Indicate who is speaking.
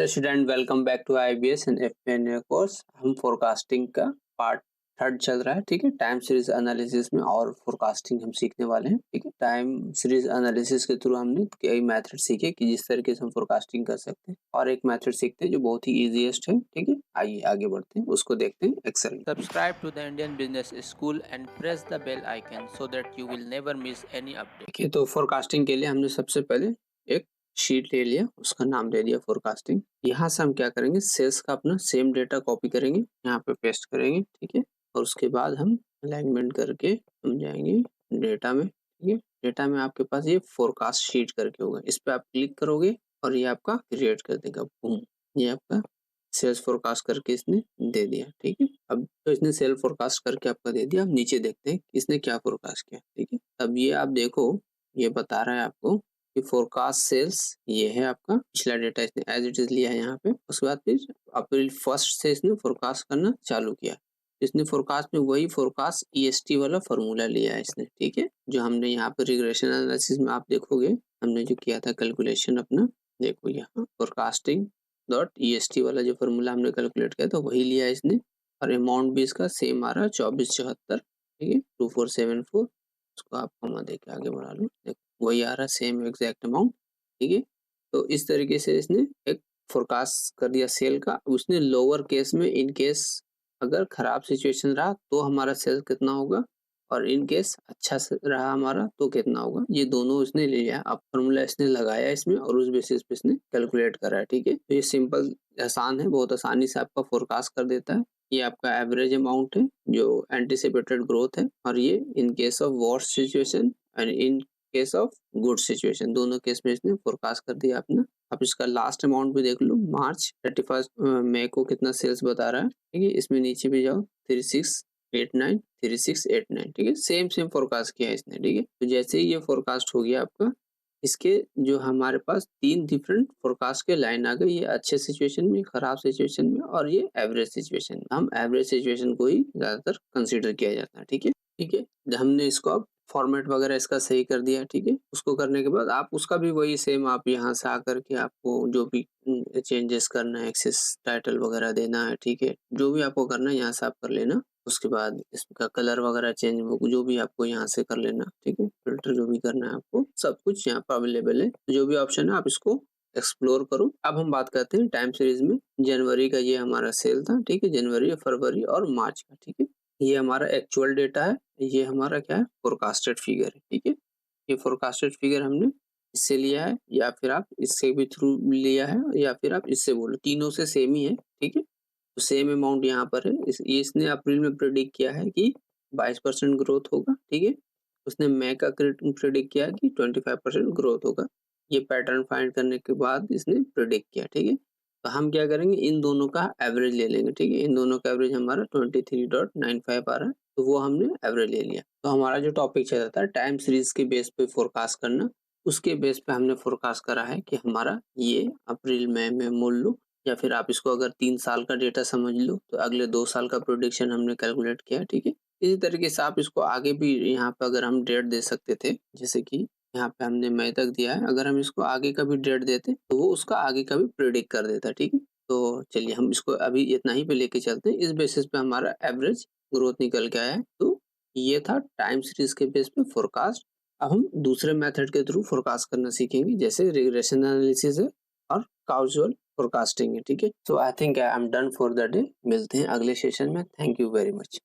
Speaker 1: Student, welcome back to IBS and FPNA course. हम forecasting का part third चल रहा है। ठीक है, टाइम सीरीज एनालिसिस में और फोरकास्टिंग हम सीखने वाले हैं। ठीक है, टाइम सीरीज एनालिसिस के थ्रू हमने कई मेथड सीखे कि जिस तरीके से हम फोरकास्टिंग कर सकते हैं, और एक मेथड सीखते हैं जो बहुत ही इजीएस्ट है। ठीक है, आइए आगे बढ़ते हैं, उसको देखते हैं। Excellent.
Speaker 2: Subscribe to the Indian Business School and press the bell icon so that you will never miss any update.
Speaker 1: ठीक है, तो फोरकास्टिंग के लिए हमने सबसे पहले एक शीट ले लिया, उसका नाम दे दिया फोरकास्टिंग। यहाँ से हम क्या करेंगे, सेल्स का अपना सेम डेटा कॉपी करेंगे, यहाँ पे पेस्ट करेंगे। ठीक है, और उसके बाद हम अलाइनमेंट करके हम जाएंगे डेटा में। ठीक है, डेटा में आपके पास ये फोरकास्ट शीट करके होगा, इस पे आप क्लिक करोगे और ये आपका क्रिएट कर देगा। बूम, ये आपका सेल्स फोरकास्ट करके इसने दे दिया। ठीक है, अब तो इसने सेल फोरकास्ट करके आपका दे दिया। अब नीचे देखते हैं इसने क्या फोरकास्ट किया। ठीक है, अब ये आप देखो, ये बता रहा है आपको कि फोरकास्ट सेल्स ये है आपका पिछला डेटा, इसने एज इट इज लिया है यहाँ पे। उसके बाद फिर अप्रैल 1 से इसने फोरकास्ट करना चालू किया। इसने फोरकास्ट में वही फोरकास्ट EST वाला फॉर्मूला लिया है इसने। ठीक है, जो हमने यहाँ पे रिग्रेशन एनालिसिस में आप देखोगे हमने जो किया था कैलकुलेशन अपना, देखो यहाँ फोरकास्टिंग .est वाला जो फॉर्मूला हमने कैलकुलेट किया था वही लिया है इसने। और अमाउंट भी इसका सेम आ रहा है 2474। ठीक है, 2474। उसको आप कॉमा देके आगे बढ़ा लो, देखो वही आ रहा है, सेम एग्जैक्ट अमाउंट। ठीक है, तो इस तरीके से इसने एक फोरकास्ट कर दिया सेल का। उसने लोअर केस में, इन केस अगर खराब सिचुएशन रहा तो हमारा सेल कितना होगा, और इन केस अच्छा रहा हमारा तो कितना होगा, ये दोनों इसने ले लिया। अब फॉर्मूला इसने लगाया इसमें और उस बेसिस पे इसने कैलकुलेट करा है। ठीक है, तो ये सिंपल आसान है, बहुत आसानी से आपका फोरकास्ट कर देता है। ये आपका एवरेज अमाउंट है जो एंटिसिपेटेड ग्रोथ है, और ये in case of worst situation and in case of good situation, दोनों केस में इसने फोरकास्ट कर दिया अपना। अब इसका लास्ट अमाउंट भी देख लो, मार्च 31 मई को कितना सेल्स बता रहा है। ठीक है, इसमें नीचे भी जाओ, 3689। ठीक है, सेम फोरकास्ट किया है इसने। ठीक है, तो जैसे ही ये फोरकास्ट हो गया आपका, इसके जो हमारे पास 3 डिफरेंट फोरकास्ट के लाइन आ गए, ये अच्छे सिचुएशन में, खराब सिचुएशन में, और ये एवरेज सिचुएशन में। हम एवरेज सिचुएशन को ही ज्यादातर कंसीडर किया जाता है। ठीक है, ठीक है, हमने इसको अब फॉर्मेट वगैरह इसका सही कर दिया। ठीक है, उसको करने के बाद आप उसका भी वही सेम, आप यहाँ से आकर के आपको जो भी चेंजेस करना है, एक्सेस टाइटल वगैरह देना है। ठीक है, जो भी आपको करना है यहाँ से आप कर लेना। उसके बाद इसका कलर वगैरह चेंज जो भी आपको यहाँ से कर लेना। ठीक है, फिल्टर जो भी करना है आपको, सब कुछ यहाँ पर अवेलेबल है। जो भी ऑप्शन है आप इसको एक्सप्लोर करो। अब हम बात करते हैं टाइम सीरीज में। जनवरी का ये हमारा सेल था। ठीक है, जनवरी, फरवरी और मार्च का। ठीक है, ये हमारा एक्चुअल डेटा है, ये हमारा क्या है, फोरकास्टेड फिगर है। ठीक है, ये फोरकास्टेड फिगर हमने इससे लिया है, या फिर आप इससे भी थ्रू लिया है, या फिर आप इससे बोलो, तीनों से सेम ही है। ठीक है, तो सेम अमाउंट यहाँ पर है। इसने अप्रैल में प्रेडिक्ट किया है कि 22% ग्रोथ होगा। ठीक है, उसने मई का प्रेडिक्ट किया है कि 25% ग्रोथ होगा। ये पैटर्न फाइंड करने के बाद इसने प्रेडिक्ट किया। ठीक है, तो हम क्या करेंगे, इन दोनों का एवरेज ले लेंगे। ठीक है, इन दोनों का एवरेज हमारा 23.95 आ रहा है, तो वो हमने एवरेज ले लिया। तो हमारा जो टॉपिक चल रहा था टाइम सीरीज के बेस पे फोरकास्ट करना, उसके बेस पे हमने फोरकास्ट करा है कि हमारा ये अप्रैल मई में मोल लो, या फिर आप इसको अगर 3 साल का डेटा समझ लो तो अगले 2 साल का प्रोडिक्शन हमने कैलकुलेट किया। ठीक है, इसी तरीके से आप इसको आगे भी यहाँ पे अगर हम डेट दे सकते थे, जैसे कि यहाँ पे हमने मई तक दिया है, अगर हम इसको आगे का भी डेट देते तो वो उसका आगे का भी प्रेडिक्ट कर देता। ठीक है, तो चलिए हम इसको अभी इतना ही पे लेके चलते हैं। इस बेसिस पे हमारा एवरेज ग्रोथ निकल के आया है। तो ये था टाइम सीरीज के बेस पे फोरकास्ट। अब हम दूसरे मेथड के थ्रू फोरकास्ट करना सीखेंगे, जैसे रिग्रेशन एनालिसिस है और काउजुअल फोरकास्टिंग है। ठीक है, so I think I am done for the day. मिलते हैं अगले सेशन में। Thank you very much.